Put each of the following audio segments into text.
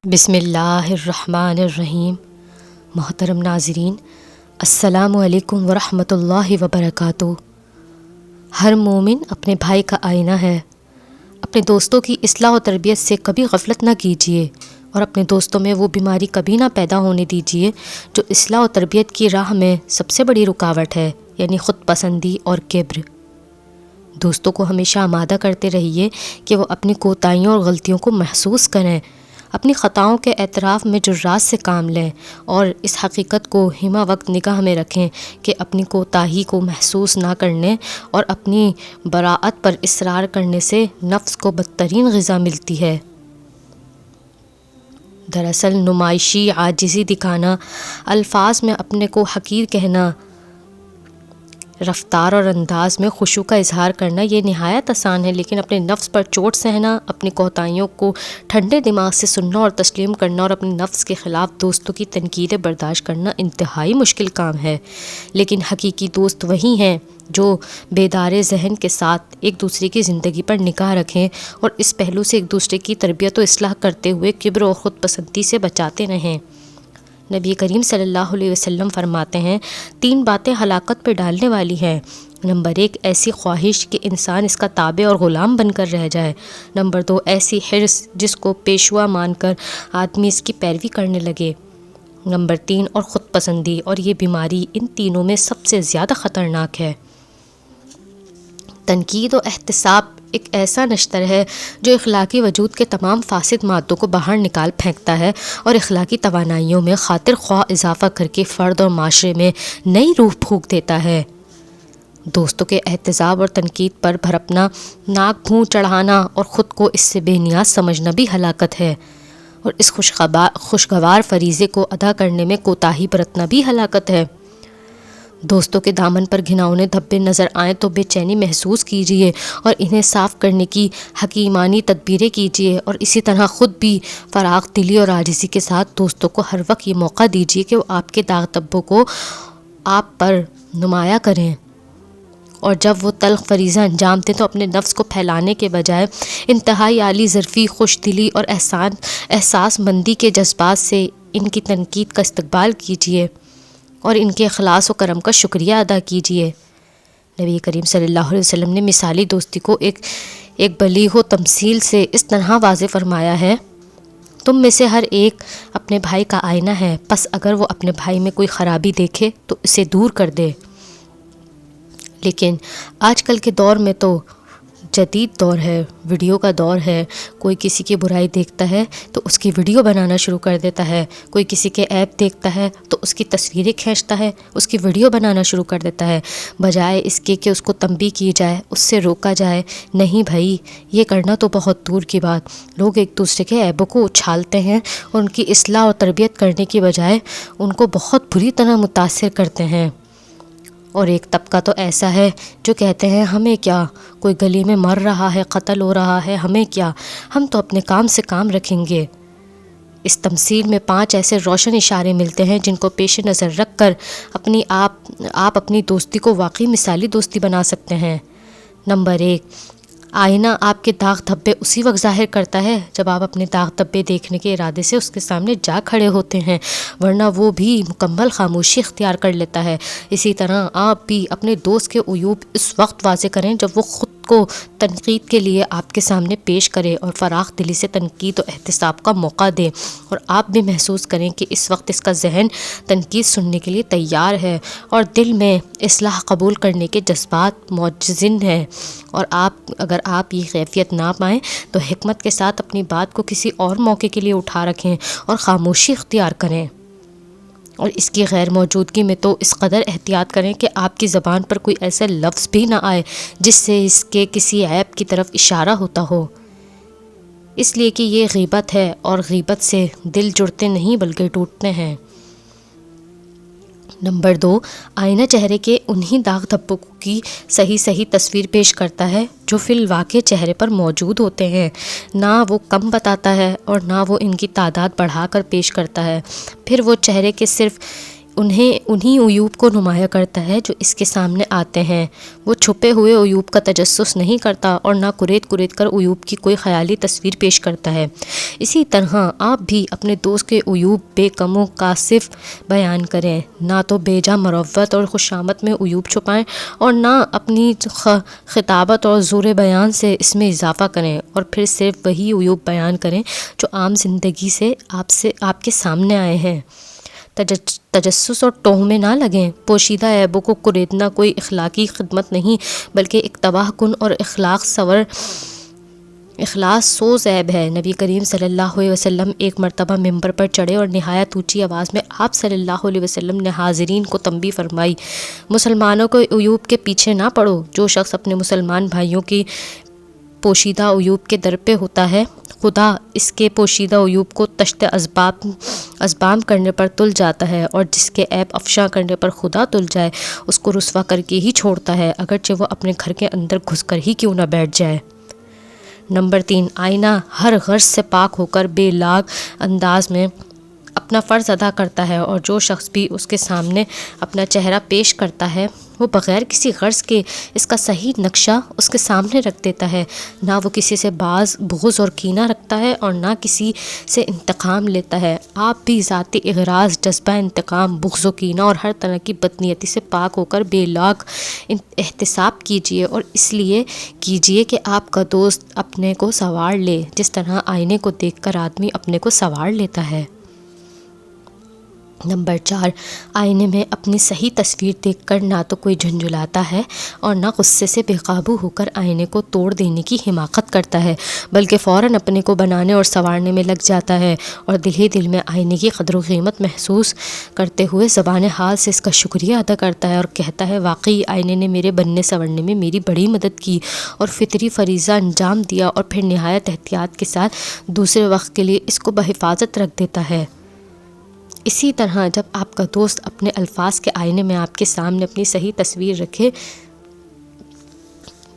بسم اللہ الرحمن الرحیم۔ محترم ناظرین، السلام علیکم ورحمۃ اللہ وبرکاتہ۔ ہر مومن اپنے بھائی کا آئینہ ہے۔ اپنے دوستوں کی اصلاح و تربیت سے کبھی غفلت نہ کیجیے اور اپنے دوستوں میں وہ بیماری کبھی نہ پیدا ہونے دیجیے جو اصلاح و تربیت کی راہ میں سب سے بڑی رکاوٹ ہے، یعنی خود پسندی اور کبر۔ دوستوں کو ہمیشہ آمادہ کرتے رہیے کہ وہ اپنی کوتاہیوں اور غلطیوں کو محسوس کریں، اپنی خطاؤں کے اعتراف میں جرات سے کام لیں اور اس حقیقت کو ہمہ وقت نگاہ میں رکھیں کہ اپنی کوتاہی کو محسوس نہ کرنے اور اپنی براءت پر اصرار کرنے سے نفس کو بدترین غذا ملتی ہے۔ دراصل نمائشی عاجزی دکھانا، الفاظ میں اپنے کو حقیر کہنا، رفتار اور انداز میں خشوع کا اظہار کرنا یہ نہایت آسان ہے، لیکن اپنے نفس پر چوٹ سہنا، اپنی کوتاہیوں کو ٹھنڈے دماغ سے سننا اور تسلیم کرنا اور اپنے نفس کے خلاف دوستوں کی تنقیدیں برداشت کرنا انتہائی مشکل کام ہے۔ لیکن حقیقی دوست وہی ہیں جو بیدار ذہن کے ساتھ ایک دوسرے کی زندگی پر نگاہ رکھیں اور اس پہلو سے ایک دوسرے کی تربیت و اصلاح کرتے ہوئے کبر و خود پسندی سے بچاتے رہیں۔ نبی کریم صلی اللہ علیہ وسلم فرماتے ہیں، 3 باتیں ہلاکت پہ ڈالنے والی ہیں۔ نمبر 1، ایسی خواہش کہ انسان اس کا تابع اور غلام بن کر رہ جائے۔ نمبر 2، ایسی حرص جس کو پیشوا مان کر آدمی اس کی پیروی کرنے لگے۔ نمبر 3، اور خود پسندی، اور یہ بیماری ان تینوں میں سب سے زیادہ خطرناک ہے۔ تنقید و احتساب ایک ایسا نشتر ہے جو اخلاقی وجود کے تمام فاسد مادوں کو باہر نکال پھینکتا ہے اور اخلاقی توانائیوں میں خاطر خواہ اضافہ کر کے فرد اور معاشرے میں نئی روح پھونک دیتا ہے۔ دوستوں کے احتساب اور تنقید پر بھڑکنا، ناک منہ چڑھانا اور خود کو اس سے بے نیاز سمجھنا بھی ہلاکت ہے، اور اس خوشگوار فریضے کو ادا کرنے میں کوتاہی برتنا بھی ہلاکت ہے۔ دوستوں کے دامن پر گھناؤنے دھبے نظر آئیں تو بے چینی محسوس کیجیے اور انہیں صاف کرنے کی حکیمانہ تدبیریں کیجیے، اور اسی طرح خود بھی فراغ دلی اور عاجزی کے ساتھ دوستوں کو ہر وقت یہ موقع دیجیے کہ وہ آپ کے داغ دھبوں کو آپ پر نمایاں کریں، اور جب وہ تلخ فریضہ انجام دیں تو اپنے نفس کو پھیلانے کے بجائے انتہائی عالی ظرفی، خوش دلی اور احساس مندی کے جذبات سے ان کی تنقید کا استقبال کیجیے اور ان کے اخلاص و کرم کا شکریہ ادا کیجیے۔ نبی کریم صلی اللہ علیہ وسلم نے مثالی دوستی کو ایک بلیغ و تمثیل سے اس طرح واضح فرمایا ہے، تم میں سے ہر ایک اپنے بھائی کا آئینہ ہے، پس اگر وہ اپنے بھائی میں کوئی خرابی دیکھے تو اسے دور کر دے۔ لیکن آج کل کے دور میں تو جدید دور ہے، ویڈیو کا دور ہے، کوئی کسی کی برائی دیکھتا ہے تو اس کی ویڈیو بنانا شروع کر دیتا ہے، کوئی کسی کے عیب دیکھتا ہے تو اس کی تصویریں کھینچتا ہے، اس کی ویڈیو بنانا شروع کر دیتا ہے، بجائے اس کے کہ اس کو تنبیہ کی جائے، اس سے روکا جائے۔ نہیں بھائی، یہ کرنا تو بہت دور کی بات۔ لوگ ایک دوسرے کے عیبوں کو اچھالتے ہیں اور ان کی اصلاح اور تربیت کرنے کی بجائے ان کو بہت بری طرح متاثر کرتے ہیں، اور ایک طبقہ تو ایسا ہے جو کہتے ہیں ہمیں کیا، کوئی گلی میں مر رہا ہے، قتل ہو رہا ہے، ہمیں کیا، ہم تو اپنے کام سے کام رکھیں گے۔ اس تمثیل میں 5 ایسے روشن اشارے ملتے ہیں جن کو پیش نظر رکھ کر آپ اپنی دوستی کو واقعی مثالی دوستی بنا سکتے ہیں۔ نمبر 1، آئینہ آپ کے داغ دھبے اسی وقت ظاہر کرتا ہے جب آپ اپنے داغ دھبے دیکھنے کے ارادے سے اس کے سامنے جا کھڑے ہوتے ہیں، ورنہ وہ بھی مکمل خاموشی اختیار کر لیتا ہے۔ اسی طرح آپ بھی اپنے دوست کے عیوب اس وقت واضح کریں جب وہ خود کو تنقید کے لیے آپ کے سامنے پیش کرے اور فراخ دلی سے تنقید و احتساب کا موقع دے، اور آپ بھی محسوس کریں کہ اس وقت اس کا ذہن تنقید سننے کے لیے تیار ہے اور دل میں اصلاح قبول کرنے کے جذبات موجزن ہیں، اور اگر آپ یہ کیفیت نہ پائیں تو حکمت کے ساتھ اپنی بات کو کسی اور موقع کے لیے اٹھا رکھیں اور خاموشی اختیار کریں، اور اس کی غیر موجودگی میں تو اس قدر احتیاط کریں کہ آپ کی زبان پر کوئی ایسا لفظ بھی نہ آئے جس سے اس کے کسی عیب کی طرف اشارہ ہوتا ہو، اس لیے کہ یہ غیبت ہے، اور غیبت سے دل جڑتے نہیں بلکہ ٹوٹتے ہیں۔ نمبر 2، آئینہ چہرے کے انہی داغ دھبوں کی صحیح تصویر پیش کرتا ہے جو فی الواقع چہرے پر موجود ہوتے ہیں، نہ وہ کم بتاتا ہے اور نہ وہ ان کی تعداد بڑھا کر پیش کرتا ہے۔ پھر وہ چہرے کے صرف انہیں عیوب کو نمایاں کرتا ہے جو اس کے سامنے آتے ہیں۔ وہ چھپے ہوئے عیوب کا تجسس نہیں کرتا اور نہ کریت کر عیوب کی کوئی خیالی تصویر پیش کرتا ہے۔ اسی طرح آپ بھی اپنے دوست کے عیوب بے کم و کاسف بیان کریں، نہ تو بیجا مروت اور خوشامد میں عیوب چھپائیں اور نہ اپنی خطابت اور زور بیان سے اس میں اضافہ کریں، اور پھر صرف وہی عیوب بیان کریں جو عام زندگی سے آپ کے سامنے آئے ہیں۔ تجسس اور ٹوہ میں نہ لگیں۔ پوشیدہ عیبوں کو کریدنا کوئی اخلاقی خدمت نہیں بلکہ ایک تباہ کن اور اخلاص سوز عیب ہے۔ نبی کریم صلی اللہ علیہ وسلم ایک مرتبہ ممبر پر چڑھے اور نہایت اونچی آواز میں آپ صلی اللہ علیہ وسلم نے حاضرین کو تنبیہ فرمائی، مسلمانوں کو عیوب کے پیچھے نہ پڑو۔ جو شخص اپنے مسلمان بھائیوں کی پوشیدہ عیوب کے در پہ ہوتا ہے، خدا اس کے پوشیدہ عیوب کو تشت ازبام کرنے پر تل جاتا ہے، اور جس کے عیب افشاں کرنے پر خدا تل جائے اس کو رسوا کر کے ہی چھوڑتا ہے، اگرچہ وہ اپنے گھر کے اندر گھس کر ہی کیوں نہ بیٹھ جائے۔ نمبر 3، آئینہ ہر غرض سے پاک ہو کر بے لاگ انداز میں اپنا فرض ادا کرتا ہے، اور جو شخص بھی اس کے سامنے اپنا چہرہ پیش کرتا ہے وہ بغیر کسی غرض کے اس کا صحیح نقشہ اس کے سامنے رکھ دیتا ہے۔ نہ وہ کسی سے بغض اور کینہ رکھتا ہے اور نہ کسی سے انتقام لیتا ہے۔ آپ بھی ذاتی اغراض، جذبہ انتقام، بغض و کینہ اور ہر طرح کی بدنیتی سے پاک ہو کر بے لاگ احتساب کیجیے، اور اس لیے کیجیے کہ آپ کا دوست اپنے کو سنوار لے، جس طرح آئینے کو دیکھ کر آدمی اپنے کو سنوار لیتا ہے۔ نمبر 4، آئینے میں اپنی صحیح تصویر دیکھ کر نہ تو کوئی جھنجھلاتا ہے اور نہ غصے سے بے قابو ہو کر آئینے کو توڑ دینے کی حماقت کرتا ہے، بلکہ فوراً اپنے کو بنانے اور سنوارنے میں لگ جاتا ہے، اور دل ہی دل میں آئینے کی قدر و قیمت محسوس کرتے ہوئے زبان حال سے اس کا شکریہ ادا کرتا ہے اور کہتا ہے، واقعی آئینے نے میرے بننے سنورنے میں میری بڑی مدد کی اور فطری فریضہ انجام دیا، اور پھر نہایت احتیاط کے ساتھ دوسرے وقت کے لیے اس کو بحفاظت رکھ دیتا ہے۔ اسی طرح جب آپ کا دوست اپنے الفاظ کے آئینے میں آپ کے سامنے اپنی صحیح تصویر رکھے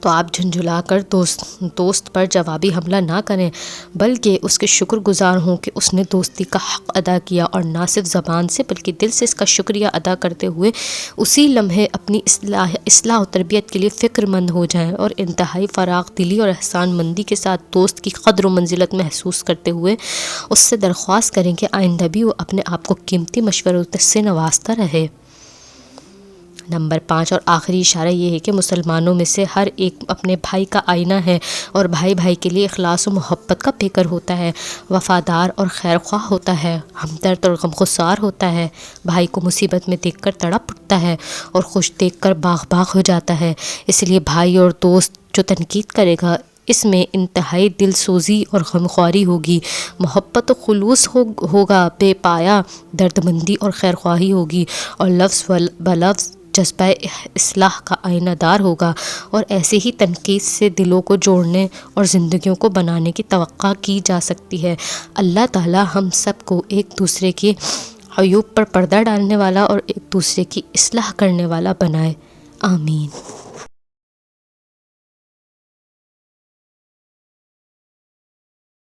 تو آپ جھنجھلا کر دوست پر جوابی حملہ نہ کریں، بلکہ اس کے شکر گزار ہوں کہ اس نے دوستی کا حق ادا کیا، اور نہ صرف زبان سے بلکہ دل سے اس کا شکریہ ادا کرتے ہوئے اسی لمحے اپنی اصلاح و تربیت کے لیے فکر مند ہو جائیں، اور انتہائی فراغ دلی اور احسان مندی کے ساتھ دوست کی قدر و منزلت محسوس کرتے ہوئے اس سے درخواست کریں کہ آئندہ بھی وہ اپنے آپ کو قیمتی مشوروں سے نوازتا رہے۔ نمبر 5 اور آخری اشارہ یہ ہے کہ مسلمانوں میں سے ہر ایک اپنے بھائی کا آئینہ ہے، اور بھائی بھائی کے لیے اخلاص و محبت کا پیکر ہوتا ہے، وفادار اور خیر خواہ ہوتا ہے، ہمدرد اور غمگسار ہوتا ہے، بھائی کو مصیبت میں دیکھ کر تڑپ اٹھتا ہے اور خوش دیکھ کر باغ ہو جاتا ہے۔ اس لیے بھائی اور دوست جو تنقید کرے گا اس میں انتہائی دل سوزی اور غمخواری ہوگی، محبت و خلوص ہوگا، بے پایا درد مندی اور خیر خواہی ہوگی، اور لفظ بلفظ جذبہ اصلاح کا آئینہ دار ہوگا، اور ایسے ہی تنقید سے دلوں کو جوڑنے اور زندگیوں کو بنانے کی توقع کی جا سکتی ہے۔ اللہ تعالی ہم سب کو ایک دوسرے کے عیوب پر پردہ ڈالنے والا اور ایک دوسرے کی اصلاح کرنے والا بنائے، آمین۔